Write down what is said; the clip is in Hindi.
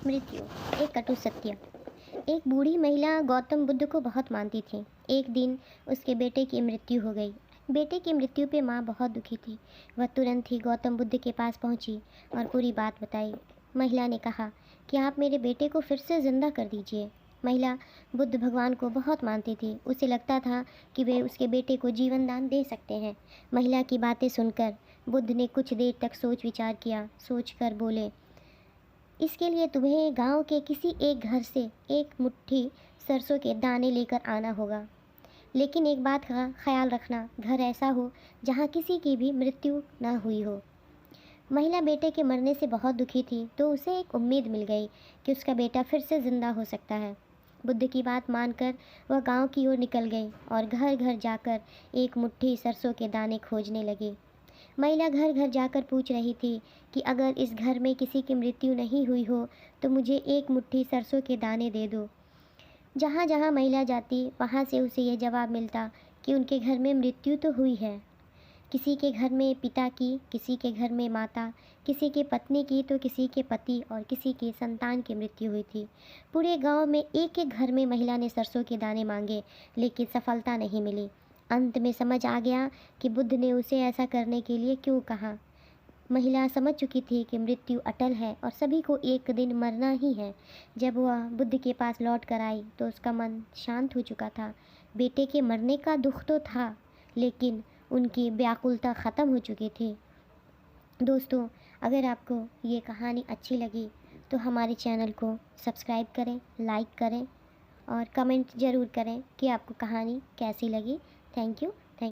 मृत्यु, एक कटु सत्य। एक बूढ़ी महिला गौतम बुद्ध को बहुत मानती थी। एक दिन उसके बेटे की मृत्यु हो गई। बेटे की मृत्यु पे माँ बहुत दुखी थी। वह तुरंत ही गौतम बुद्ध के पास पहुँची और पूरी बात बताई। महिला ने कहा कि आप मेरे बेटे को फिर से ज़िंदा कर दीजिए। महिला बुद्ध भगवान को बहुत मानती थी। उसे लगता था कि वे उसके बेटे को जीवन दान दे सकते हैं। महिला की बातें सुनकर बुद्ध ने कुछ देर तक सोच विचार किया। सोच कर बोले, इसके लिए तुम्हें गांव के किसी एक घर से एक मुट्ठी सरसों के दाने लेकर आना होगा। लेकिन एक बात का ख्याल रखना, घर ऐसा हो जहाँ किसी की भी मृत्यु न हुई हो। महिला बेटे के मरने से बहुत दुखी थी, तो उसे एक उम्मीद मिल गई कि उसका बेटा फिर से ज़िंदा हो सकता है। बुद्ध की बात मानकर वह गांव की ओर निकल गई और घर घर जाकर एक मुट्ठी सरसों के दाने खोजने लगी। महिला घर घर जाकर पूछ रही थी कि अगर इस घर में किसी की मृत्यु नहीं हुई हो तो मुझे एक मुट्ठी सरसों के दाने दे दो। जहाँ जहाँ महिला जाती वहाँ से उसे यह जवाब मिलता कि उनके घर में मृत्यु तो हुई है। किसी के घर में पिता की, किसी के घर में माता, किसी के पत्नी की तो किसी के पति और किसी के संतान की मृत्यु हुई थी। पूरे गांव में एक एक घर में महिला ने सरसों के दाने मांगे, लेकिन सफलता नहीं मिली। अंत में समझ आ गया कि बुद्ध ने उसे ऐसा करने के लिए क्यों कहा। महिला समझ चुकी थी कि मृत्यु अटल है और सभी को एक दिन मरना ही है। जब वह बुद्ध के पास लौट कर आई तो उसका मन शांत हो चुका था। बेटे के मरने का दुख तो था, लेकिन उनकी व्याकुलता ख़त्म हो चुकी थी। दोस्तों, अगर आपको ये कहानी अच्छी लगी तो हमारे चैनल को सब्सक्राइब करें, लाइक करें और कमेंट ज़रूर करें कि आपको कहानी कैसी लगी। Thank you.